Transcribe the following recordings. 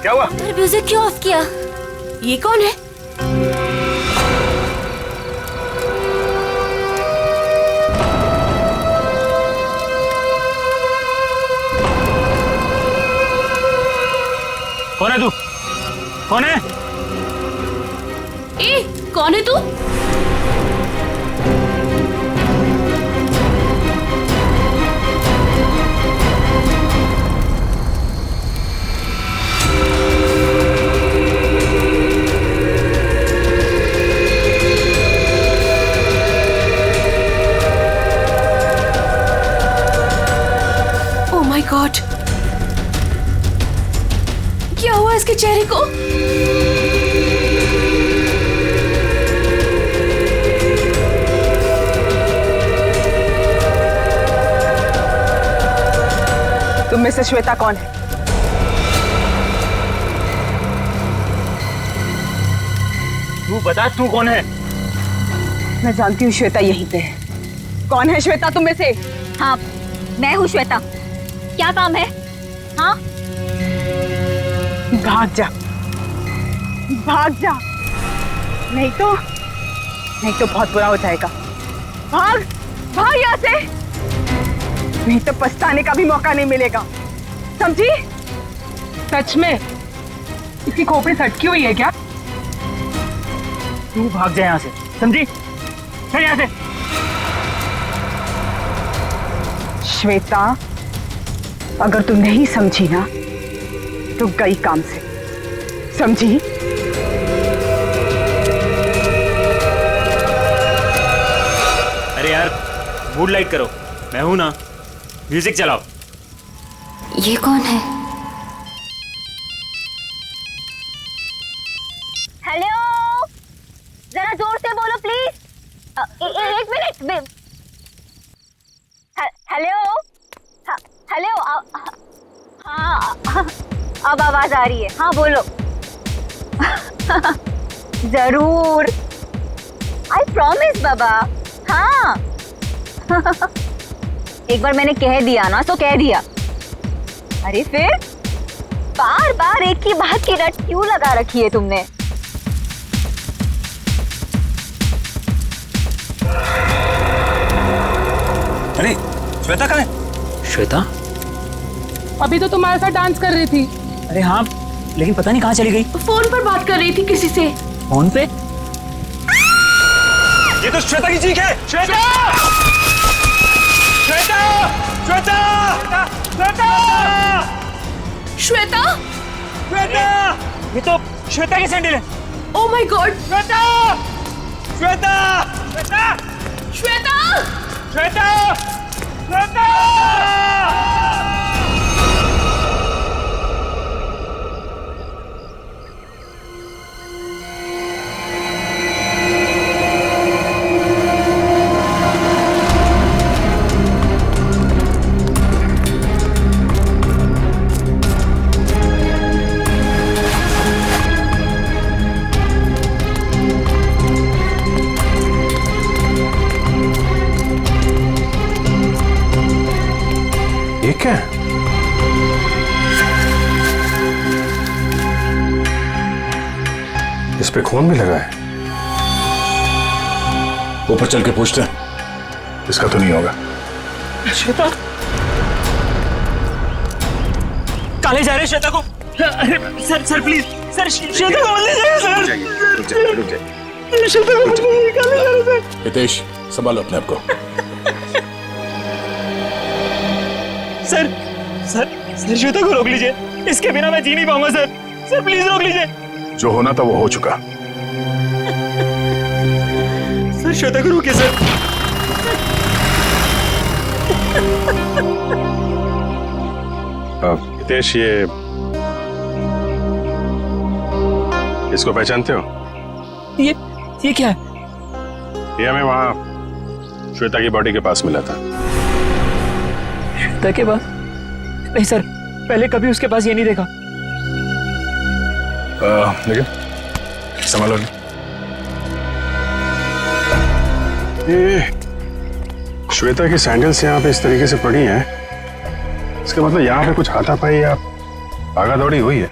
क्या हुआ? म्यूजिक क्यों ऑफ किया? ये कौन है? कौन है तू? कौन है? ए, कौन है तू? ओह माय गॉड, क्या हुआ इसके चेहरे को? तुम में से श्वेता कौन है? तू बता, तू कौन है? मैं जानती हूँ श्वेता यहीं पे है। कौन है श्वेता तुम में से? हाँ, मैं हूँ श्वेता। क्या काम है? हाँ, भाग जा, भाग जा, नहीं तो बहुत बुरा हो जाएगा। भाग, भाग यहाँ से, नहीं तो पछताने का भी मौका नहीं मिलेगा, समझी? सच में इसकी खोपड़ी सटकी हुई है क्या? तू भाग जा यहाँ से, समझी? चल यहाँ से। श्वेता, अगर तू नहीं समझी ना तो गई काम से, समझी? अरे यार, मूड लाइट करो, मैं हूं ना। म्यूजिक चलाओ। ये कौन है? हेलो, जरा जोर से बोलो प्लीज। एक मिनट। हेलो, हेलो, हाँ, अब आवाज आ रही है। हाँ बोलो। जरूर, आई प्रॉमिस बाबा। हाँ। एक बार मैंने कह दिया ना तो कह दिया। अरे फिर बार बार एक ही बात की रट क्यों लगा रखी है तुमने? अरे श्वेता कहाँ है? श्वेता? अभी तो तुम्हारे साथ डांस कर रही थी। अरे हाँ, लेकिन पता नहीं कहाँ चली गई। फोन पर बात कर रही थी किसी से। फोन पे? ये तो श्वेता की चीख है। श्वेता! श्वेता! श्वेता! श्वेता! श्वेता? श्वेता! ये तो श्वेता की सैंडल है। Oh my God! Shweta! Shweta! Shweta! Shweta! Shweta! Shweta! ये क्या है? इस पे खून भी लगा है। ऊपर चल के पूछते हैं। इसका तो नहीं होगा। श्वेता? काले जा रहे श्वेता को। अरे सर प्लीज, सर श्वेता को मत ले जाइए सर। रुक जाइए। श्वेता को मत ले जाइए, काले जा रहे सर। हितेश, संभालो अपने आप को। सर श्वेता को रोक लीजिए, इसके बिना मैं जी नहीं पाऊंगा सर प्लीज रोक लीजिए। जो होना था वो हो चुका। सर श्वेता को रोकिए सर। हितेश, इसको पहचानते हो? ये क्या है? ये हमें वहां श्वेता की बॉडी के पास मिला था। श्वेता के पास? नहीं सर, पहले कभी उसके पास ये नहीं देखा। लेकिन संभालो। ये श्वेता की सैंडल्स यहाँ पे इस तरीके से पड़ी हैं, इसका मतलब यहाँ पे कुछ हाथापाई या भागा दौड़ी हुई है।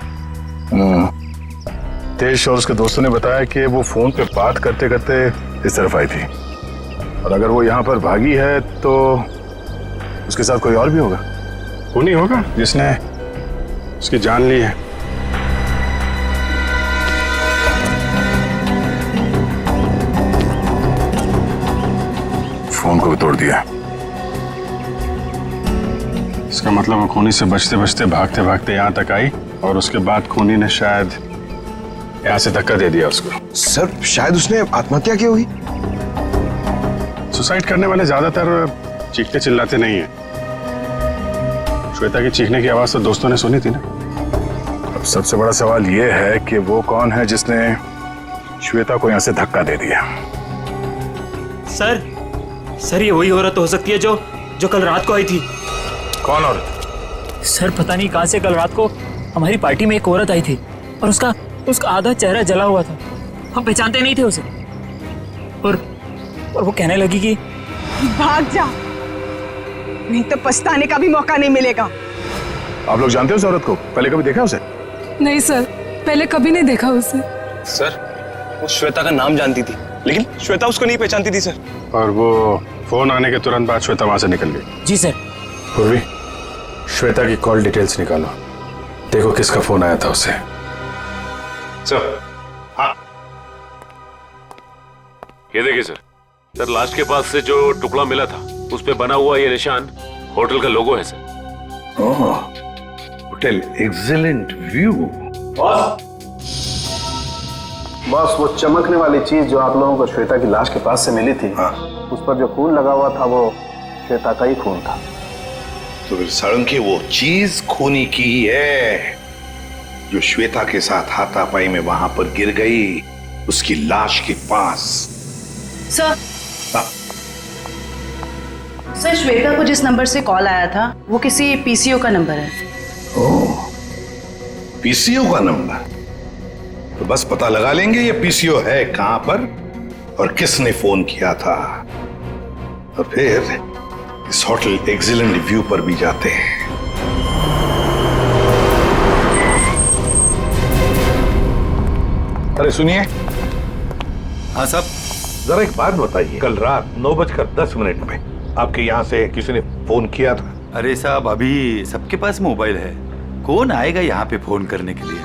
तेज और उसके दोस्तों ने बताया कि वो फोन पे बात करते करते इस तरफ आई थी, और अगर वो यहाँ पर भागी है तो उसके साथ कोई और भी होगा। वो नहीं होगा जिसने उसकी जान ली है। फोन को भी तोड़ दिया। इसका मतलब वो खूनी से बचते बचते भागते भागते यहाँ तक आई, और उसके बाद खूनी ने शायद यहाँ से धक्का दे दिया उसको। सर शायद उसने आत्महत्या की होगी। सुसाइड करने वाले ज्यादातर चीखते चिल्लाते नहीं है। श्वेता की चीखने की आवाज तो दोस्तों ने सुनी थी ना। अब सबसे बड़ा सवाल यह है कि वो कौन है जिसने श्वेता को यहाँ से धक्का दे दिया। सर ये वही औरत हो सकती है जो कल रात को आई थी। कौन औरत? सर पता नहीं कहां से कल रात को हमारी पार्टी में एक औरत आई थी, और उसका आधा चेहरा जला हुआ था। हम पहचानते नहीं थे उसे, और वो कहने लगी कि भाग जा, नहीं तो पछताने का भी मौका नहीं मिलेगा। आप लोग जानते हो उस औरत को? पहले कभी देखा उसे? नहीं सर, पहले कभी नहीं देखा उसे। सर वो श्वेता का नाम जानती थी, लेकिन श्वेता उसको नहीं पहचानती थी सर। और वो फोन आने के तुरंत बाद श्वेता वहां से निकल गई। जी सर। पूर्वी, श्वेता की कॉल डिटेल्स निकालो, देखो किसका फोन आया था उसे। सर, हाँ, ये देखिए सर, लास्ट के पास से जो टुकड़ा मिला था उस पे बना हुआ ये निशान होटल का लोगो है सर। ओह, होटल एक्सीलेंट व्यू। बॉस, वो चमकने वाली चीज जो आप लोगों को श्वेता की लाश के पास से मिली थी, उस पर जो खून लगा हुआ था वो श्वेता का ही खून था। तो फिर सारंगी वो चीज खूनी की ही है जो श्वेता के साथ हाथापाई में वहां पर गिर गई, उसकी लाश के पास। सर, सर श्वेता को जिस नंबर से कॉल आया था वो किसी पीसीओ का नंबर है। ओह, पीसीओ का नंबर? तो बस पता लगा लेंगे ये पीसीओ है कहां पर और किसने फोन किया था, तो फिर इस होटल एक्सीलेंट व्यू पर भी जाते हैं। अरे सुनिए। हाँ साहब, जरा एक बात बताइए, कल रात 9:10 में आपके यहाँ से किसी ने फोन किया था? अरे साहब, अभी सबके पास मोबाइल है, कौन आएगा यहाँ पे फोन करने के लिए?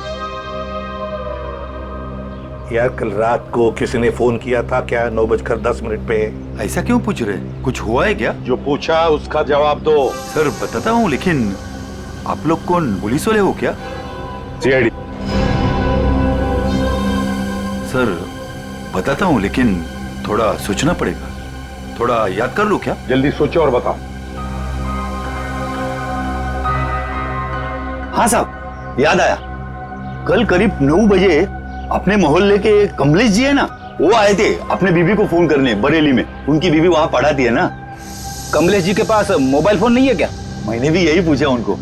यार कल रात को किसी ने फोन किया था क्या 9:10 पे? ऐसा क्यों पूछ रहे? कुछ हुआ है क्या? जो पूछा उसका जवाब दो। सर बताता हूँ, लेकिन आप लोग कौन, पुलिस वाले हो क्या? सीआईडी। सर बताता हूँ, लेकिन थोड़ा सोचना पड़ेगा, थोड़ा याद कर लो। क्या? जल्दी सोचो और बताओ। हाँ साहब, याद आया, कल करीब 9 बजे अपने मोहल्ले के कमलेश जी है ना, वो आए थे अपने बीबी को फोन करने बरेली में। उनकी बीबी वहां पढ़ाती है ना। कमलेश जी के पास मोबाइल फोन नहीं है क्या? मैंने भी यही पूछा उनको,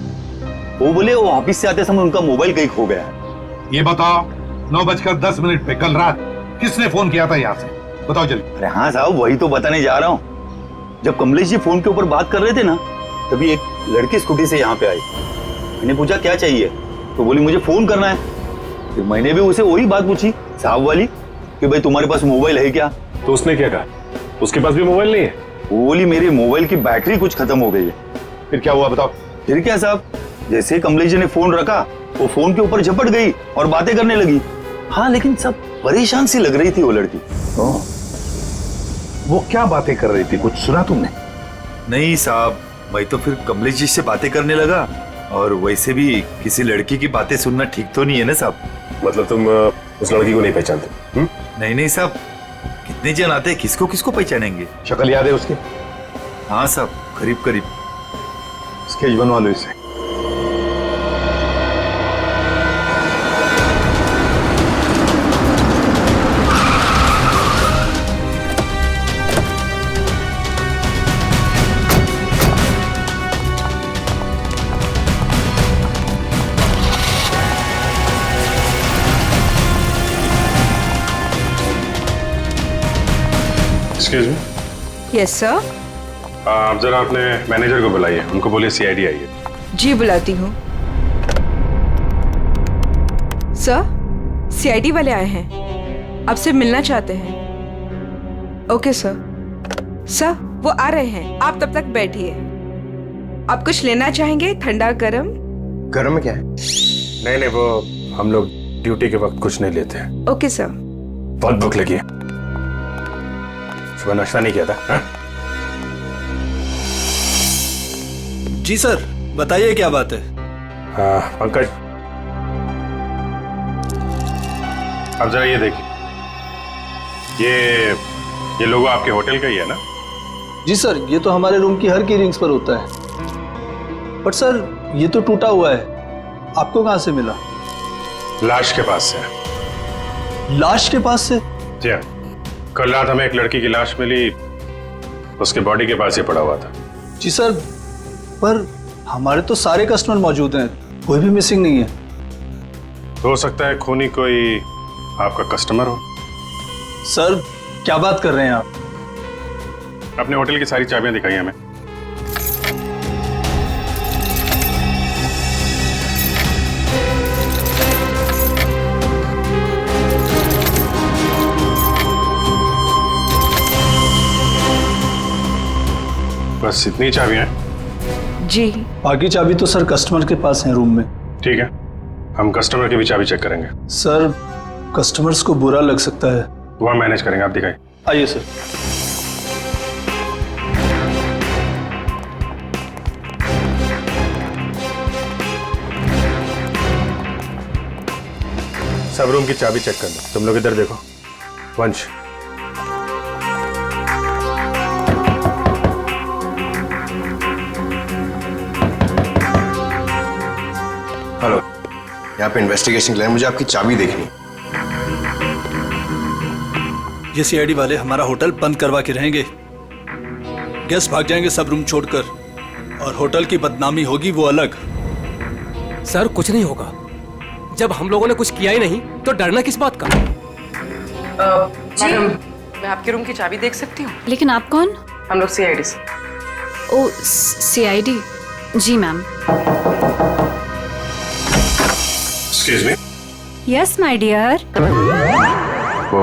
वो बोले वो ऑफिस से आते समय उनका मोबाइल कहीं खो गया है। ये बताओ 9:10 पे कल रात किसने फोन किया था यहाँ से? बताओ जल्दी। अरे हाँ साहब, वही तो बताने जा रहा हूँ। जब कमलेश जी फोन के ऊपर बात कर रहे थे ना, तभी एक लड़की स्कूटी से यहाँ पे आई। मैंने पूछा क्या चाहिए, तो बोली मुझे फोन करना है। फिर मैंने भी उसे वही बात पूछी साहब वाली कि भाई तुम्हारे पास मोबाइल है क्या? तो उसने क्या कहा? उसके पास भी मोबाइल नहीं है? वो बोली मेरे मोबाइल की बैटरी कुछ खत्म हो गई है। फिर क्या हुआ बताओ? फिर क्या साहब, जैसे ही कमलेश जी ने फोन रखा, वो फोन के ऊपर झपट गई और बातें करने लगी। हाँ, लेकिन सब परेशान सी लग रही थी वो लड़की। वो क्या बातें कर रही थी, कुछ सुना तुमने? नहीं साहब, मैं तो फिर कमलेश जी से बातें करने लगा, और वैसे भी किसी लड़की की बातें सुनना ठीक तो नहीं है ना साहब। मतलब तुम उस लड़की को नहीं पहचानते? नहीं नहीं साहब, कितने जन आते, किसको किसको पहचानेंगे? शक्ल याद है उसकी? हाँ साहब, करीब करीब। स्केच बनवा लो इसे। Excuse me. Yes sir. आप जरा अपने मैनेजर को बुलाइए, उनको बोलिए सीआईडी आई है। जी बुलाती हूँ। सर, सीआईडी वाले आए हैं, आपसे मिलना चाहते हैं। Okay sir. सर, वो आ रहे हैं, आप तब तक बैठिए। आप कुछ लेना चाहेंगे? ठंडा गरम? गरम में क्या है? नहीं, वो हम लोग ड्यूटी के वक्त कुछ नहीं लेते हैं। Okay sir. बहुत भूख लगी है, सुबह नाश्ता नहीं किया था। हाँ? जी सर, बताइए क्या बात है। पंकज, अब जरा ये देखिए, ये लोगो आपके होटल का ही है ना? जी सर, ये तो हमारे रूम की हर की रिंग्स पर होता है। बट सर, ये तो टूटा हुआ है, आपको कहां से मिला? लाश के पास से। लाश के पास से? जी हाँ, कल रात हमें एक लड़की की लाश मिली, उसके बॉडी के पास ही पड़ा हुआ था। जी सर, पर हमारे तो सारे कस्टमर मौजूद हैं, कोई भी मिसिंग नहीं है। हो सकता है खूनी कोई आपका कस्टमर हो। सर, क्या बात कर रहे हैं आप? अपने होटल की सारी चाबियां दिखाई हमें। बस इतनी चाबियां हैं? जी। बाकी चाबी तो सर कस्टमर के पास है रूम में। ठीक है, हम कस्टमर की भी चाबी चेक करेंगे। सर, कस्टमर्स को बुरा लग सकता है। वो हम मैनेज करेंगे, आप दिखाइए। आइए सर। सब रूम की चाबी चेक कर दो। तुम लोग इधर देखो। वंश, हेलो, यहाँ पे इन्वेस्टिगेशन के लिए मुझे आपकी चाबी देखनी। ये सीआईडी वाले हमारा होटल बंद करवा के रहेंगे। गेस्ट भाग जाएंगे सब रूम छोड़कर, और होटल की बदनामी होगी वो अलग। सर, कुछ नहीं होगा। जब हम लोगों ने कुछ किया ही नहीं तो डरना किस बात का? मैडम, मैं आपके रूम की चाबी देख सकती हूँ? लेकिन आप कौन? हम लोग सीआईडी से। ओ, सीआईडी? जी ma'am. Excuse me. Yes my dear. वो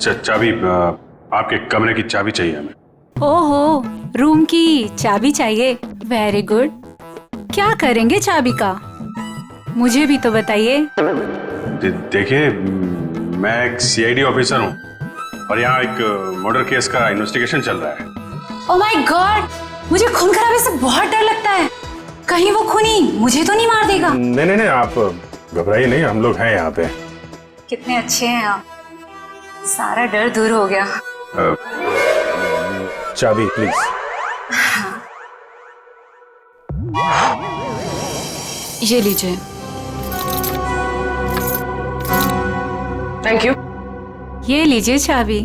चाबी, आपके कमरे की चाबी चाहिए हमें। ओहो, रूम की चाबी चाहिए? Very good. क्या करेंगे चाबी का, मुझे भी तो बताइए। देखिए, मैं एक सीआईडी ऑफिसर हूँ और यहाँ एक मर्डर केस का इन्वेस्टिगेशन चल रहा है। ओह माय गॉड, मुझे खून खराबे से बहुत डर लगता है। कहीं वो खूनी मुझे तो नहीं मार देगा? नहीं, आप घबराइए नहीं, हम लोग हैं यहाँ पे। कितने अच्छे हैं आप, सारा डर दूर हो गया। चाबी प्लीज। ये लीजिए। Thank you. ये लीजिए चाबी।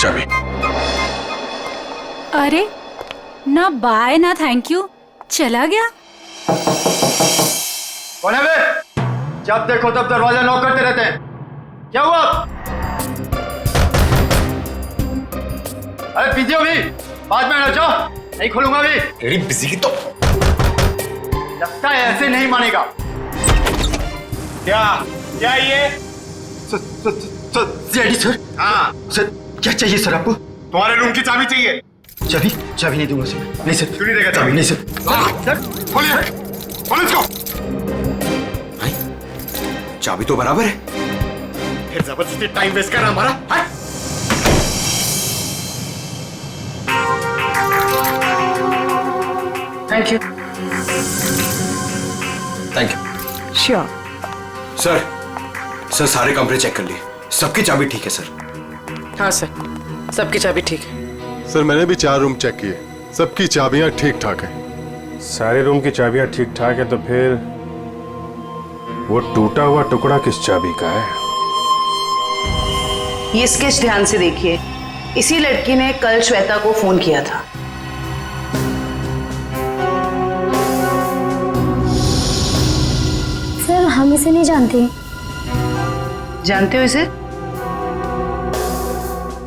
चाबी। अरे, ना बाय ना थैंक यू, चला गया। कौन है बे? जब देखो तब दरवाजा नॉक करते रहते हैं, क्या हुआ? अरे बिजी हो भी, बाद में आ जाओ, नहीं खोलूंगा भी। तेरी बिजी की तो लगता है ऐसे नहीं मानेगा। क्या ये? CID sir. हाँ सर, क्या चाहिए सर आपको? तुम्हारे रूम की चाबी चाहिए। चाबी नहीं दूंगा सर। नहीं सर, क्यों नहीं देगा चाबी? नहीं सर। सर खोलिए, खोलो इसको। चाबी तो बराबर है, फिर जबरदस्ती टाइम वेस्ट कर रहा हमारा। Thank you. Thank you. Sure. Sir, सारे कमरे चेक कर लिए, सबकी चाबी ठीक है सर। हाँ सर, सबकी चाबी ठीक है। सर, मैंने भी 4 रूम चेक किए, सबकी चाबियां ठीक ठाक हैं। सारे रूम की चाबियां ठीक ठाक है, तो फिर वो टूटा हुआ टुकड़ा किस चाबी का है? ये स्केच ध्यान से देखिए, इसी लड़की ने कल श्वेता को फोन किया था। सर, हम इसे नहीं जानते। जानते हो इसे?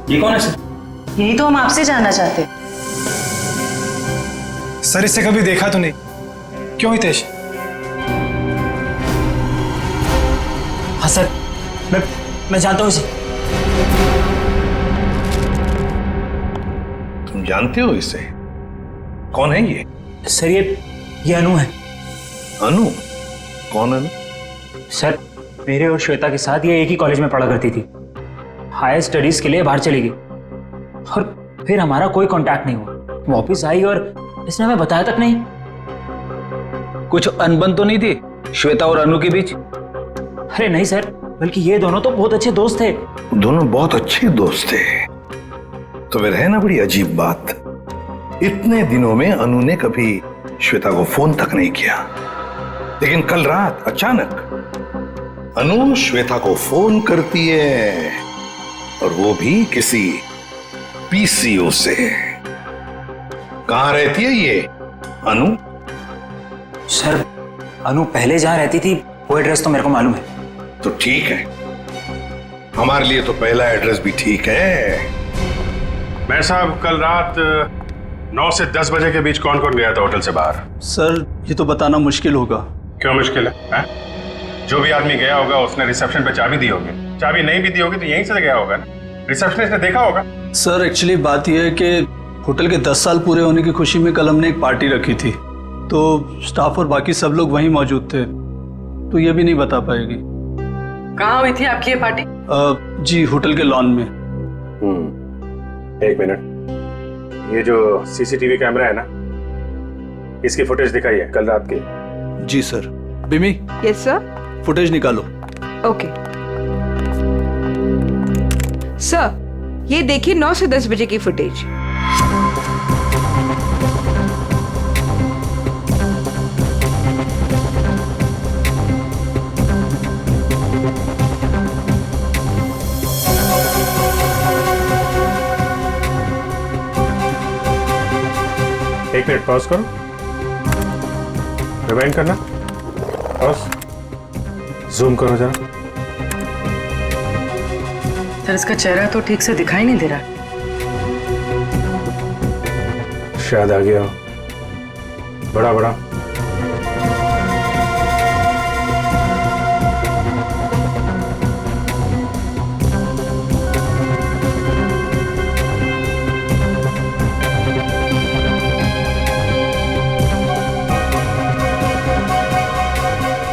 ये कौन है सर? यही तो हम आपसे जानना चाहते। सर, इससे कभी देखा तो नहीं, क्यों हितेश? हाँ सर, मैं जानता हूँ इसे। तुम जानते हो इसे? कौन है ये? सर ये अनु है। अनु? कौन अनु? सर मेरे और श्वेता के साथ ये एक ही कॉलेज में पढ़ा करती थी। हायर स्टडीज के लिए बाहर चली गई और फिर हमारा कोई कांटेक्ट नहीं हुआ। वापस आई और इसने हमें बताया तक नहीं। कुछ अनबन तो नहीं थी श्वेता और अनु के बीच? अरे नहीं सर, बल्कि ये दोनों तो बहुत अच्छे दोस्त थे। दोनों बहुत अच्छे दोस्त थे तो फिर है ना बड़ी अजीब बात, इतने दिनों में अनु ने कभी श्वेता को फोन तक नहीं किया, लेकिन कल रात अचानक अनु श्वेता को फोन करती है और वो भी किसी पीसीओ से। कहां रहती है ये अनु? सर अनु पहले जहां रहती थी वो एड्रेस तो मेरे को मालूम है। तो ठीक है, हमारे लिए तो पहला एड्रेस भी ठीक है। मैं साहब कल रात 9 से 10 बजे के बीच कौन कौन गया था होटल से बाहर? सर ये तो बताना मुश्किल होगा। क्यों मुश्किल है? जो भी आदमी गया होगा उसने रिसेप्शन पे चाबी दी होगी, चाबी नहीं भी दी होगी तो यहीं से गया होगा ना, रिसेप्शनिस्ट ने देखा होगा। सर एक्चुअली बात यह है कि होटल के 10 साल पूरे होने की खुशी में कल हमने एक पार्टी रखी थी, तो स्टाफ और बाकी सब लोग वहीं मौजूद थे, तो ये भी नहीं बता पाएगी। कहाँ हुई थी आपकी ये पार्टी? जी होटल के लॉन में। एक मिनट, ये जो सीसीटीवी कैमरा है ना, इसकी फुटेज दिखाइए कल रात की। जी सर। बिमी? Yes sir. फुटेज निकालो। ओके सर, ये देखिए 9 से 10 बजे की फुटेज। एक मिनट पॉज करो, रिवाइंड करना, पॉज, जूम करो जरा। सर इसका चेहरा तो ठीक से दिखाई नहीं दे रहा। शायद आ गया हो, बड़ा बड़ा।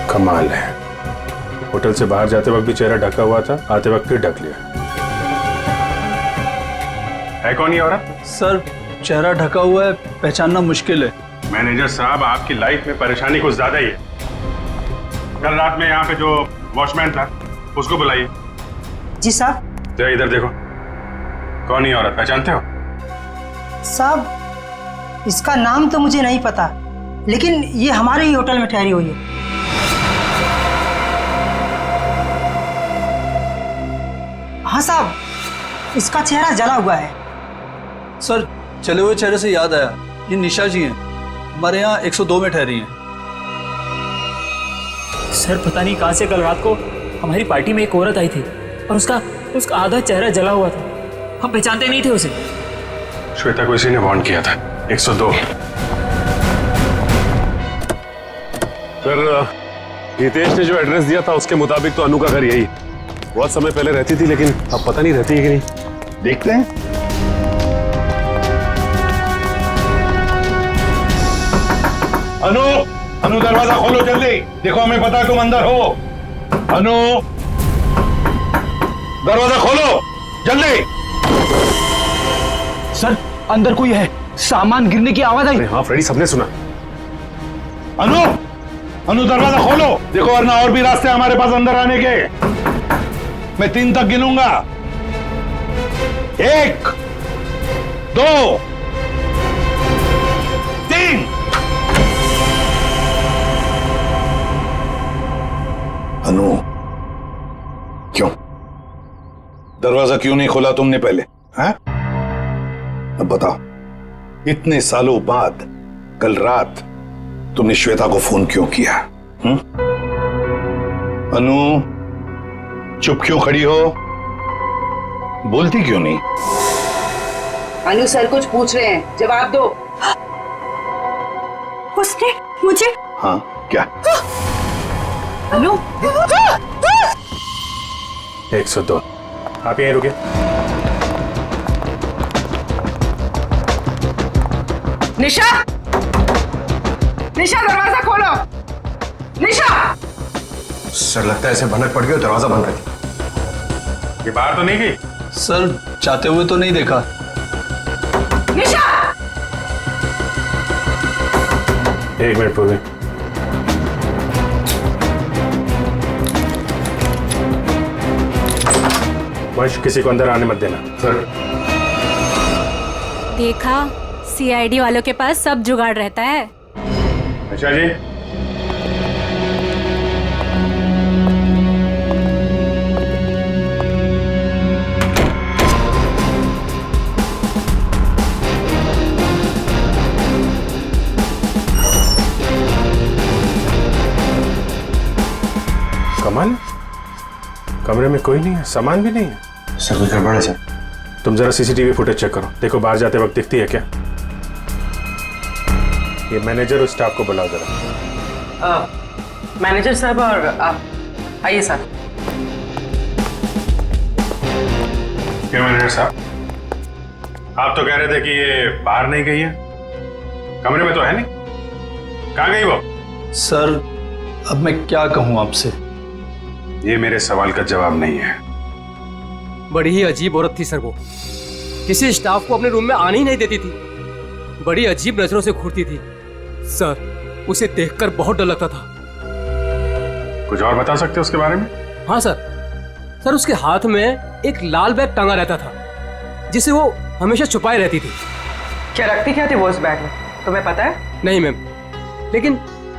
कमाल है, होटल से बाहर जाते वक्त भी चेहरा ढका हुआ था, आते वक्त फिर ढक लिया। है कौन ये औरत? सर चेहरा ढका हुआ है, पहचानना मुश्किल है। मैनेजर साहब आपकी लाइफ में परेशानी कुछ ज्यादा ही है। कल रात में यहाँ पे जो वॉचमैन था उसको बुलाइए। जी साहब। तो इधर देखो, कौन ये औरत, पहचानते हो? साहब इसका नाम तो मुझे नहीं पता, लेकिन ये हमारे ही होटल में ठहरी हुई है। हाँ साहब, इसका चेहरा जला हुआ है। सर चले हुए चेहरे से याद आया, ये निशा जी हैं, हमारे यहाँ 102 में ठहरी हैं। सर पता नहीं कहां से कल रात को हमारी पार्टी में एक औरत आई थी और उसका आधा चेहरा जला हुआ था। हम पहचानते नहीं थे उसे। श्वेता को इसी ने वार्न किया था। 102। सर हितेश ने जो एड्रेस दिया था उसके मुताबिक तो अनु का घर यही, बहुत समय पहले रहती थी, लेकिन अब पता नहीं रहती है कि नहीं। देखते हैं। अनु दरवाजा खोलो जल्दी, देखो हमें पता है तुम अंदर हो। अनु दरवाजा खोलो जल्दी। सर अंदर कोई है, सामान गिरने की आवाज आई। हाँ फ्रेडी, सबने सुना। अनु दरवाजा खोलो, देखो वरना और भी रास्ते हमारे पास अंदर आने के। मैं 3 तक गिनूंगा। 1 2 3। अनु क्यों दरवाजा क्यों नहीं खोला तुमने पहले? हैं? अब बताओ, इतने सालों बाद कल रात तुमने श्वेता को फोन क्यों किया? अनु चुप क्यों खड़ी हो, बोलती क्यों नहीं? अनु सर कुछ पूछ रहे हैं, जवाब दो। उसने मुझे हाँ क्या? अनु 102। आप यहीं रुके। निशा, निशा दरवाजा खोलो। निशा! सर लगता है ऐसे भनक पड़ गई और दरवाजा बंद कर दिया। ये बाहर तो नहीं गई? सर जाते हुए तो नहीं देखा। निशा! 1 मिनट पूर्वी। वंश, किसी को अंदर आने मत देना। सर देखा, सीआईडी वालों के पास सब जुगाड़ रहता है। अच्छा जी। कमल, कमरे में कोई नहीं है, सामान भी नहीं है। सर कोई गड़बड़ है सर। तुम जरा सीसीटीवी फुटेज चेक करो, देखो बाहर जाते वक्त दिखती है क्या। ये मैनेजर और स्टाफ को बुलाओ जरा। मैनेजर साहब और आप आइए सर। क्या मैनेजर साहब, आप तो कह रहे थे कि ये बाहर नहीं गई है, कमरे में तो है नहीं, कहाँ गई वो? सर अब मैं क्या कहूँ आपसे? ये मेरे सवाल का जवाब नहीं है। बड़ी ही अजीब औरत थी सर वो। किसी स्टाफ को अपने रूम में आने ही नहीं देती थी। बड़ी अजीब नजरों से घूरती थी सर। उसे देखकर बहुत डर लगता था। कुछ और बता सकते हो उसके बारे में? हाँ सर उसके हाथ में एक लाल बैग टंगा रहता था जिसे वो हमेशा छुपाए रहती थी। क्या रखती क्या थी वो उस बैग में, तुम्हें पता है? नहीं मैम, लेकिन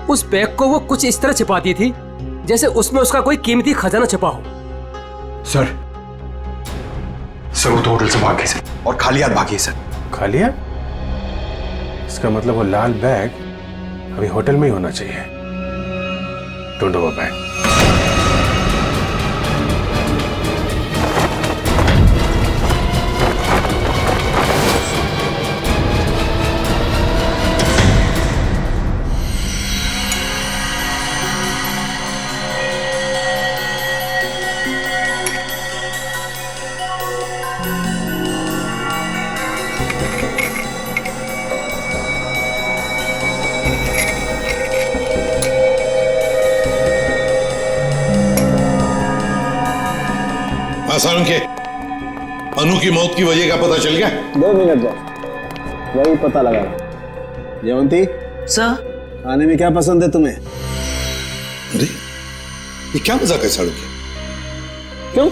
उस बैग को वो कुछ इस तरह छिपाती थी जैसे उसमें उसका कोई कीमती खजाना छिपा हो। सर वो तो होटल से भाग गई सर, और खाली हाथ भागी सर। खाली हाथ? इसका मतलब वो लाल बैग अभी होटल में ही होना चाहिए। ढूंढो वो बैग। आसान के अनु की मौत की वजह का पता चल गया? 2 मिनट बस, वही पता लगा। जयवंती सर, खाने में क्या पसंद है तुम्हें? अरे ये क्या मजाक है साड़ू के? क्यों?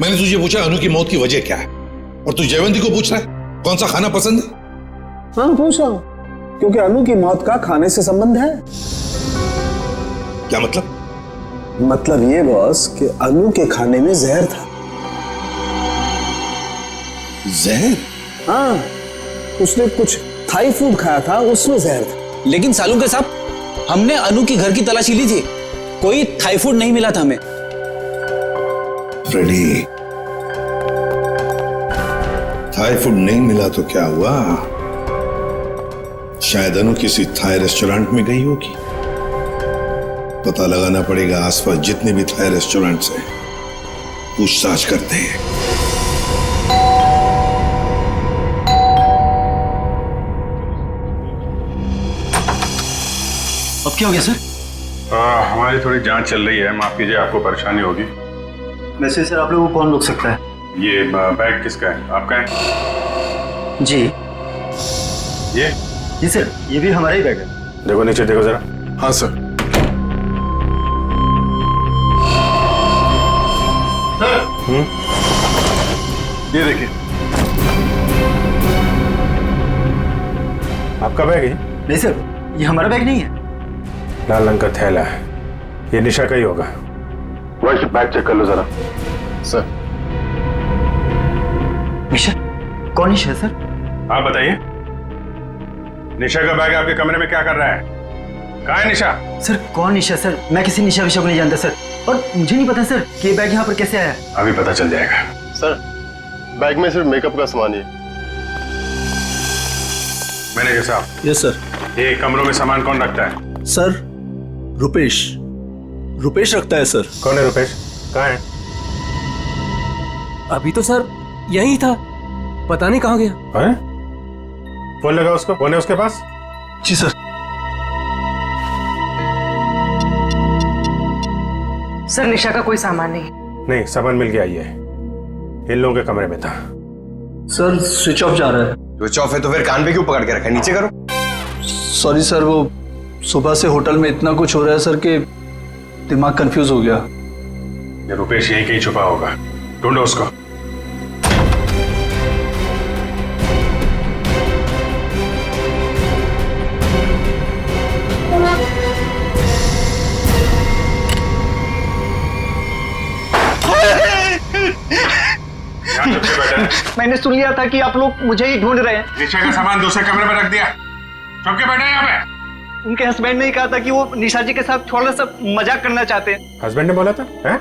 मैंने तुझे पूछा अनु की मौत की वजह क्या है, और तू जयवंती को पूछ रहा है कौन सा खाना पसंद है? हाँ पूछ रहा हूं, क्योंकि अनु की मौत का खाने से संबंध है। क्या मतलब? मतलब ये बॉस कि अनु के खाने में जहर था। जहर? हाँ, उसने कुछ थाई फूड खाया था, उसमें जहर था। लेकिन सालू के साहब, हमने अनु की घर की तलाशी ली थी, कोई थाई फूड नहीं मिला था हमें। फ्रेडी, थाई फूड नहीं मिला तो क्या हुआ? शायद अनु किसी थाई रेस्टोरेंट में गई होगी। पता लगाना पड़ेगा आसपास जितने भी थाई रेस्टोरेंट्स हैं, पूछताछ करते हैं। अब क्या हो गया सर? हमारी थोड़ी जांच चल रही है, माफ कीजिए आपको परेशानी होगी। वैसे सर आप लोगों को कौन रोक सकता है? ये बैग किसका है? आपका है? जी ये? जी सर, ये भी हमारा ही बैग है। देखो नीचे देखो जरा। हाँ सर। ये देखिए, आपका बैग है? नहीं सर, ये हमारा बैग नहीं है। लाल रंग का थैला है, ये निशा का ही होगा। वंश, बैग चेक कर लो जरा। सर। निशा? कौन निशा सर? आप बताइए, निशा का बैग आपके कमरे में क्या कर रहा है? कहाँ है निशा? सर कौन निशा सर? मैं किसी निशा विशा को नहीं जानता सर, और मुझे नहीं पता सर कि ये बैग यहाँ पर कैसे आया। अभी पता चल जाएगा। सर बैग में सिर्फ मेकअप का सामान ही है। मैनेजर साहब। Yes sir. ये कमरों में सामान कौन रखता है? सर रुपेश रखता है सर। कौन है रुपेश? कहाँ है? अभी तो सर यही था, पता नहीं कहाँ गया। हैं? फोन लगा उसको, फोन है उसके पास? जी सर। सर निशा का कोई सामान नहीं। नहीं, सामान मिल गया, ये इन लोगों के कमरे में था। सर स्विच ऑफ जा रहा है। स्विच ऑफ है तो फिर कान पे क्यों पकड़ के रखा है? नीचे करो। सॉरी सर, वो सुबह से होटल में इतना कुछ हो रहा है सर कि दिमाग कंफ्यूज हो गया। ये रुपेश यहीं कहीं छुपा होगा, ढूंढो उसको। मैंने सुन लिया था कि आप लोग मुझे ही ढूंढ रहे हैं। निशा का सामान दूसरे कमरे में रख दिया, चुप के बैठे यहाँ पे। उनके हस्बैंड ने ही कहा था कि वो निशा जी के साथ थोड़ा सा मजाक करना चाहते हैं। हस्बैंड ने बोला था? हैं?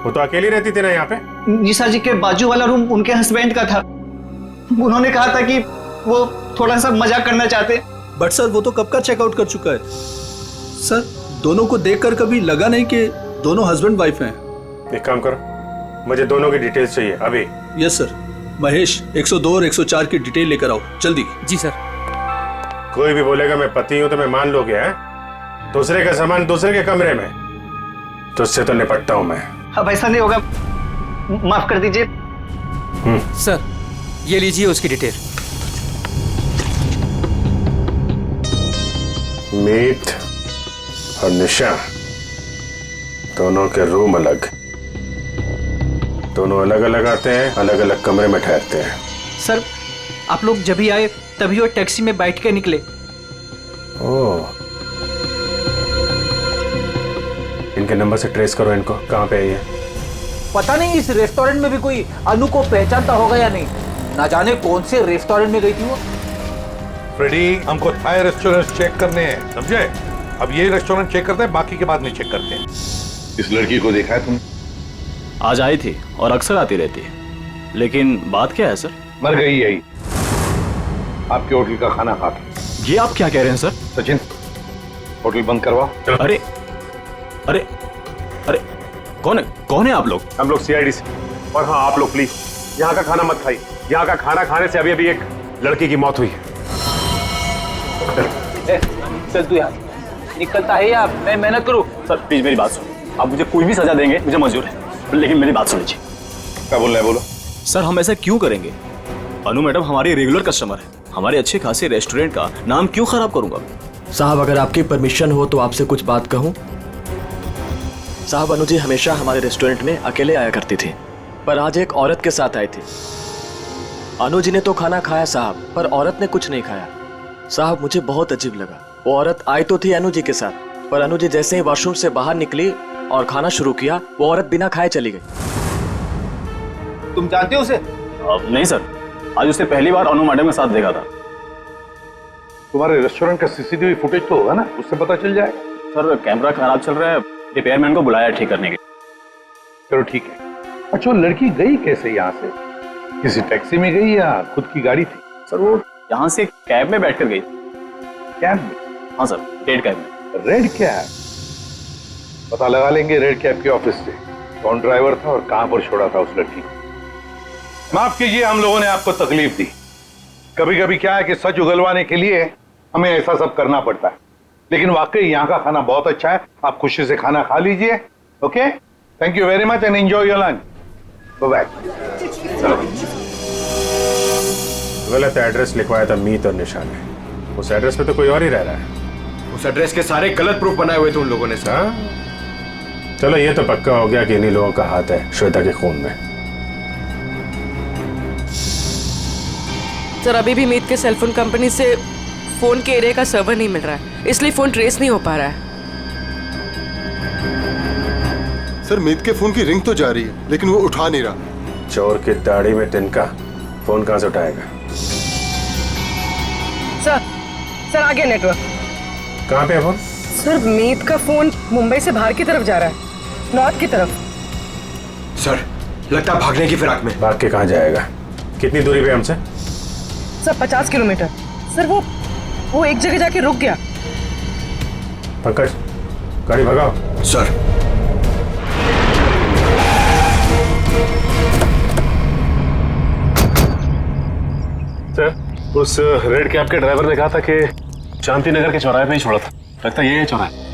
वो तो अकेली रहती थी ना यहाँ पे। निशा जी के बाजू वाला रूम उनके हस्बैंड का था। उन्होंने कहा था कि वो थोड़ा सा मजाक करना चाहते। बट सर वो तो कब का चेकआउट कर चुका है सर। दोनों को देखकर कभी लगा नहीं कि दोनों हस्बैंड वाइफ हैं। एक काम करो, मुझे दोनों की डिटेल्स चाहिए अभी। Yes sir. महेश 102 और 104 की डिटेल लेकर आओ जल्दी। जी सर। कोई भी बोलेगा मैं पति हूं तो मैं मान लोगे? हैं? दूसरे का सामान दूसरे के कमरे में, तो उससे तो निपटता हूं मैं। अब ऐसा नहीं होगा, माफ कर दीजिए। सर ये लीजिए उसकी डिटेल। मीत और निशा दोनों के रूम अलग, दोनों अलग अलग आते हैं, अलग अलग कमरे में ठहरते हैं। सर आप लोग जब ही आए तभी वो टैक्सी में बैठ के निकले। ओह, इनके नंबर से ट्रेस करो इनको, कहाँ पे है ये? पता नहीं इस रेस्टोरेंट में भी कोई अनु को पहचानता होगा या नहीं। ना जाने कौन से रेस्टोरेंट में गई थी वो। फ्रेडी, हमको थाई रेस्टोरेंट चेक करने हैं, समझे? अब ये रेस्टोरेंट चेक करते हैं, बाकी के बाद नहीं चेक करते हैं। इस लड़की को देखा है तुमने? आज आई थी और अक्सर आती रहती है, लेकिन बात क्या है सर? मर गई यही आपके होटल का खाना खा के। ये आप क्या कह रहे हैं सर? सचिन, होटल बंद करवा। अरे अरे अरे कौन है आप लोग? हम लोग सीआईडी से। और हाँ, आप लोग प्लीज यहाँ का खाना मत खाइए। यहाँ का खाना खाने से अभी अभी एक लड़की की मौत हुई है। चल तू यार, निकलता है या मैं मेहनत करूँ? सर प्लीज मेरी बात सुनो। आप मुझे कोई भी सजा देंगे, मुझे मंजूर है, लेकिन मेरी बात सुनिए। क्या बोल रहे हैं? बोलो। सर हम ऐसा क्यों करेंगे? अनु मैडम हमारी रेगुलर कस्टमर है, हमारे अच्छे खासे रेस्टोरेंट का नाम क्यों खराब करूंगा? साहब अगर आपकी परमिशन हो तो आपसे कुछ बात कहूं। साहब अनु जी हमेशा हमारे रेस्टोरेंट में अकेले आया करती थी, पर आज एक औरत के साथ आई थी। अनु जी ने तो खाना खाया साहब, पर औरत ने कुछ नहीं खाया। साहब मुझे बहुत अजीब लगा। वो औरत आई तो थी अनु जी के साथ, पर अनु जी जैसे ही वॉशरूम से बाहर निकली और खाना शुरू किया, वो औरत बिना खाए चली गई। तुम जानते हो उसे? नहीं सर, आज उसने पहली बार अनु मैडम के साथ देखा था। तुम्हारे रेस्टोरेंट का सीसीटीवी फुटेज तो होगा ना, उससे पता चल जाएगा। सर कैमरा खराब चल रहा है, रिपेयरमैन को बुलाया ठीक करने के लिए। चलो ठीक है। अच्छा, वो लड़की गई कैसे यहाँ से? किसी टैक्सी में गई या खुद की गाड़ी थी? सर वो यहाँ से कैब में बैठकर गई। कैब में? हाँ सर, रेड कैब में। Red cab? पता लगा लेंगे रेड कैब के ऑफिस से कौन ड्राइवर था और कहां पर छोड़ा था उस लड़की को। माफ कीजिए, हम लोगों ने आपको तकलीफ दी। कभी कभी क्या है कि सच उगलवाने के लिए हमें ऐसा सब करना पड़ता है, लेकिन वाकई यहाँ का खाना बहुत अच्छा है। आप खुशी से खाना खा लीजिए। Okay, thank you very much and enjoy your lunch. Bye. गलत एड्रेस लिखवाया था मीत और निशा ने। उस एड्रेस पे तो कोई और ही रह रहा है। उस एड्रेस के सारे गलत प्रूफ बनाए हुए थे उन लोगों ने सर। चलो ये तो पक्का हो गया कि इन्हीं लोगों का हाथ है श्वेता के खून में। सर अभी भी मीत के सेलफोन कंपनी से फोन के एरिया का सर्वर नहीं मिल रहा है, इसलिए फोन ट्रेस नहीं हो पा रहा है। सर मीत के फोन की रिंग तो जा रही है, लेकिन वो उठा नहीं रहा। चोर की दाढ़ी में तिनका, फोन कहां से उठाएगा? सर आ गया नेटवर्क। कहां पे है फोन? सर मीत का फोन मुंबई से बाहर की तरफ जा रहा है, नॉर्थ की तरफ। सर लगता है भागने की फिराक में। भाग के कहां जाएगा? कितनी दूरी पे हमसे? Sir 50 kilometre. सर वो वो एक जगह जाके रुक गया। पंकज, गाड़ी भगाओ। सर। सर, उस रेड कैब के ड्राइवर ने कहा था कि शांति नगर के चौराहे पे ही छोड़ा था। लगता है ये है चौराहा।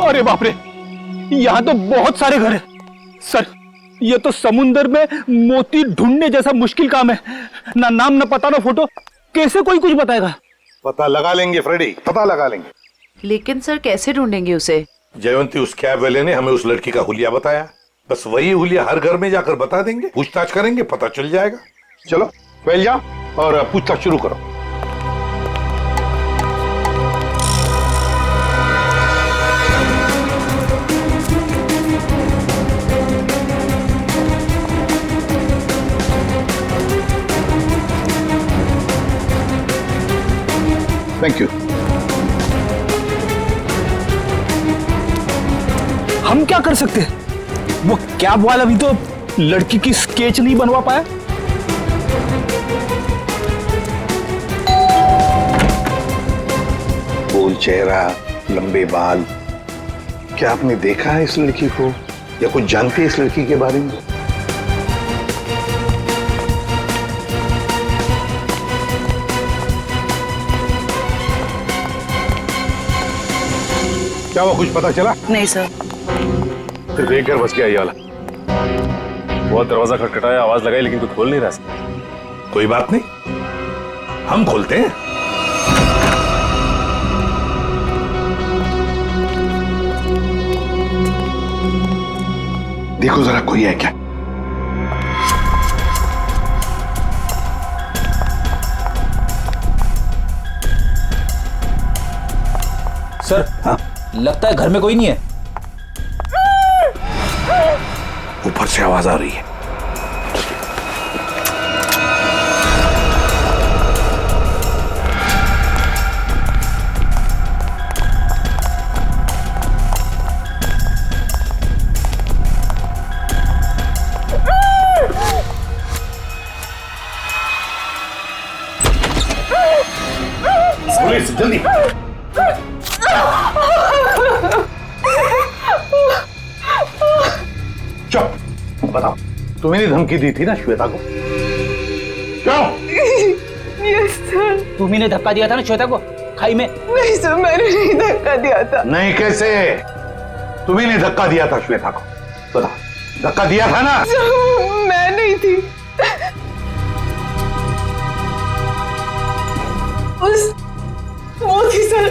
अरे बाप रे, यहाँ तो बहुत सारे घर हैं। सर, ये तो समुंदर में मोती ढूंढने जैसा मुश्किल काम है। ना नाम, ना पता, ना फोटो, कैसे कोई कुछ बताएगा? पता लगा लेंगे फ्रेडी, पता लगा लेंगे। लेकिन सर कैसे ढूंढेंगे उसे? जयवंती उस कैब वाले ने हमें उस लड़की का हुलिया बताया। बस वही हुलिया हर घर में जाकर बता देंगे, पूछताछ करेंगे, पता चल जाएगा। चलो पहले जाओ और पूछताछ शुरू करो। Thank you. हम क्या कर सकते हैं? वो कैब वाला भी तो लड़की की स्केच नहीं बनवा पाया। गोल चेहरा, लंबे बाल। क्या आपने देखा है इस लड़की को या कुछ जानते हैं इस लड़की के बारे में? क्या वो कुछ पता चला? नहीं सर। फिर एक घर बस गया ये वाला। बहुत दरवाजा खटखटाया, आवाज लगाई, लेकिन कोई खोल नहीं रहा। कोई बात नहीं, हम खोलते हैं। देखो जरा कोई है क्या? सर, हाँ? लगता है घर में कोई नहीं है। ऊपर से आवाज आ रही है। पुलिस, जल्दी। चुप, बताओ, तुम्हें धमकी दी थी ना श्वेता को? क्यों? Yes sir. तुम्ही ने धक्का दिया था ना श्वेता को खाई में? नहीं सर, मैंने नहीं धक्का दिया था। नहीं, कैसे? तुम्ही ने धक्का दिया था श्वेता को, बताओ। धक्का दिया था ना? मैं नहीं थी। वो थी सर,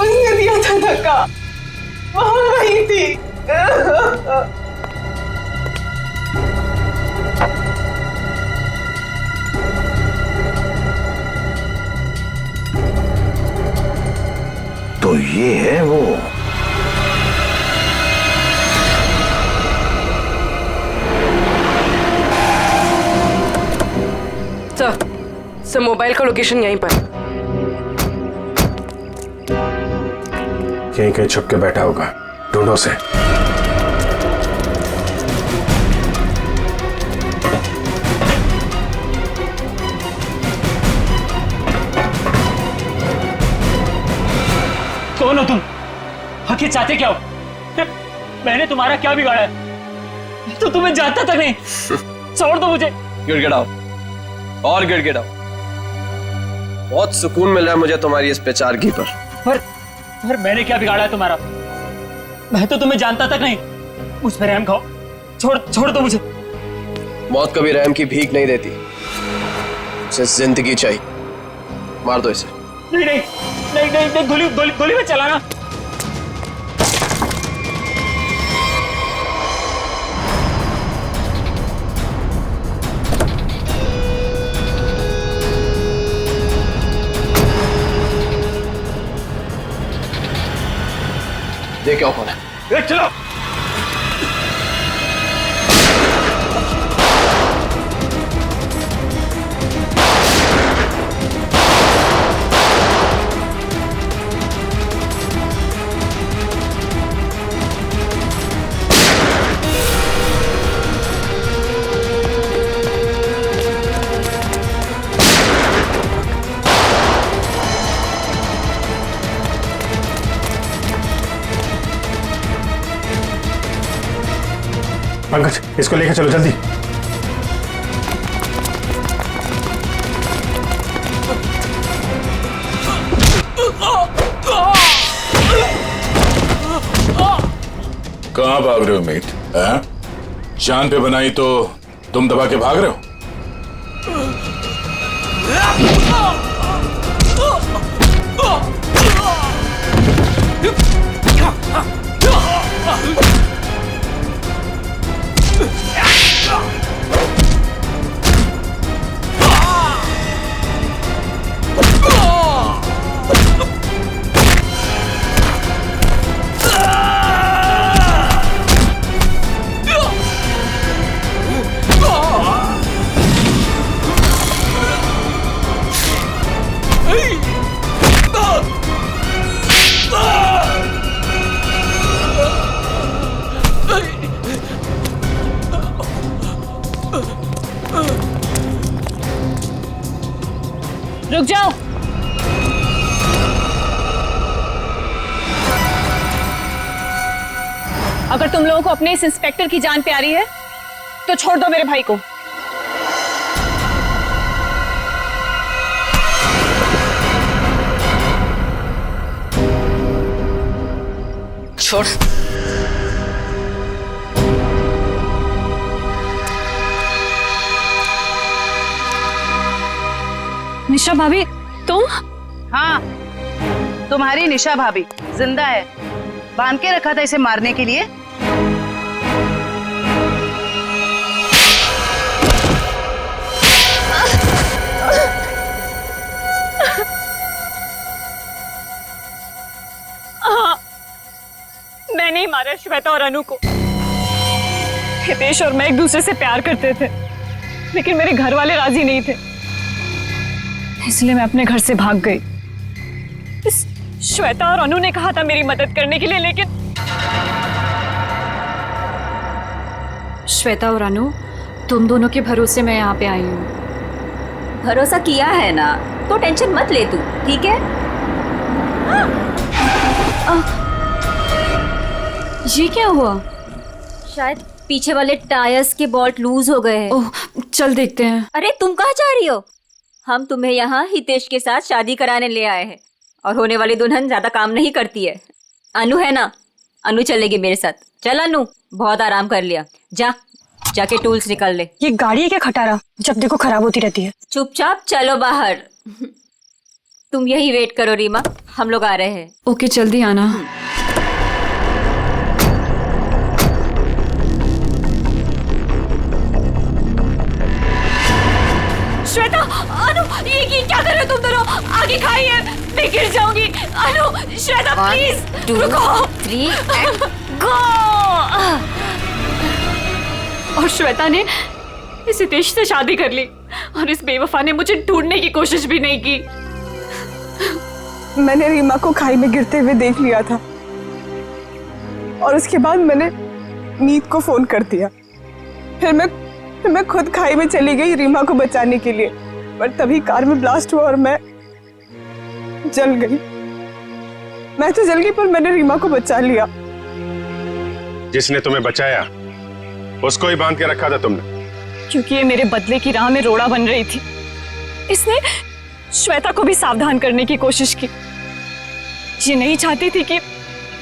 उसने दिया था धक्का। वहां वही थी। तो ये है वो। सर, मोबाइल का लोकेशन यहीं पर। यहीं कहीं छुप के बैठा होगा, ढूंढो से। कौन हो तुम? आखिर चाहते क्या हो? मैंने तुम्हारा क्या बिगाड़ा है? तो तुम्हें जानता तक नहीं। छोड़ दो मुझे। गिड़गिड़ाओ और गिड़गिड़ाओ। बहुत सुकून मिल रहा है मुझे तुम्हारी इस बेचारगी पर। पर मैंने क्या बिगाड़ा है तुम्हारा? मैं तो तुम्हें जानता तक नहीं। मुझ पर रहम खाओ। छोड़ दो मुझे। मौत कभी रहम की भीख नहीं देती, उसे जिंदगी चाहिए। मार दो इसे। नहीं, गोली में चलाना। देख क्या कौन है। चलो। पंकज, इसको लेकर चलो जल्दी। कहाँ भाग रहे हो मीत? जान पे बनाई तो तुम दबा के भाग रहे हो? रुक जाओ। अगर तुम लोगों को अपने इस इंस्पेक्टर की जान प्यारी है तो छोड़ दो मेरे भाई को। छोड़। निशा भाभी, तुम? हाँ, तुम्हारी निशा भाभी जिंदा है। बांध के रखा था इसे मारने के लिए। हाँ, मैंने ही मारा श्वेता और अनु को। हितेश और मैं एक दूसरे से प्यार करते थे, लेकिन मेरे घर वाले राजी नहीं थे, इसलिए मैं अपने घर से भाग गई। इस श्वेता और अनु ने कहा था मेरी मदद करने के लिए, लेकिन श्वेता और अनु, तुम दोनों के भरोसे मैं यहाँ पे आई हूँ। भरोसा किया है ना, तो टेंशन मत ले तू, ठीक है? ये क्या हुआ? शायद पीछे वाले टायर्स के बोल्ट लूज हो गए हैं। ओह, चल देखते हैं। अरे तुम कहाँ जा रही हो? हम तुम्हें यहाँ हितेश के साथ शादी कराने ले आए हैं, और होने वाली दुल्हन ज्यादा काम नहीं करती है। अनु है ना, अनु चलेगी मेरे साथ। चल अनु, बहुत आराम कर लिया, जाके टूल्स निकाल ले। ये गाड़ी है क्या खटारा, जब देखो खराब होती रहती है। चुपचाप चलो बाहर। तुम यही वेट करो रीमा, हम लोग आ रहे हैं। ओके, जल्दी आना। श्वेता, अनु, ये क्या कर रहे हो तुम दोनों? आगे खाइए, मैं गिर जाऊंगी। अनु, श्वेता प्लीज रुको। 3 and गो। और श्वेता ने इस हितेश से शादी कर ली, और इस बेवफा ने मुझे ढूंढने की कोशिश भी नहीं की। मैंने रीमा को खाई में गिरते हुए देख लिया था, और उसके बाद मैंने मीत को फोन कर दिया। फिर मैं खुद खाई में चली गई रीमा को बचाने के लिए, पर तभी कार में ब्लास्ट हुआ और मैं जल गई। मैं तो जल गई, पर मैंने रीमा को बचा लिया। जिसने तुम्हें बचाया उसको ही बांध के रखा था तुमने, क्योंकि ये मेरे बदले की राह में रोड़ा बन रही थी। इसने श्वेता को भी सावधान करने की कोशिश की। ये नहीं चाहती थी कि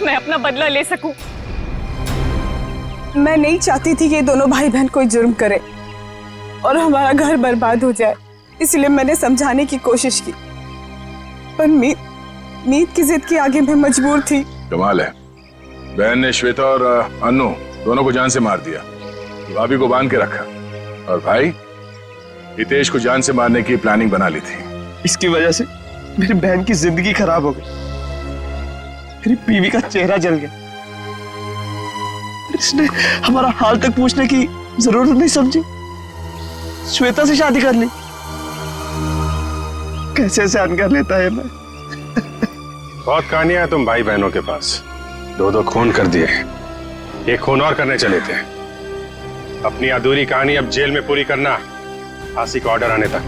मैं अपना बदला ले सकूं। मैं नहीं चाहती थी कि ये दोनों भाई बहन कोई जुर्म करे और हमारा घर बर्बाद हो जाए, इसलिए मैंने समझाने की कोशिश की, पर मीत की जिद के आगे मैं मजबूर थी। कमाल है, बहन ने श्वेता और अनु दोनों को जान से मार दिया, भाभी को बांध के रखा, और भाई हितेश को जान से मारने की प्लानिंग बना ली थी। इसकी वजह से मेरी बहन की जिंदगी खराब हो गई, मेरी बीवी का चेहरा जल गया। इसने हमारा हाल तक पूछने की जरूरत नहीं समझी, श्वेता से शादी कर ली। कैसे सहन कर लेता है मैं। बहुत कहानियां हैं तुम भाई बहनों के पास, 2 खून कर दिए, एक खून और करने चले थे। अपनी अधूरी कहानी अब जेल में पूरी करना, फांसी का ऑर्डर आने तक।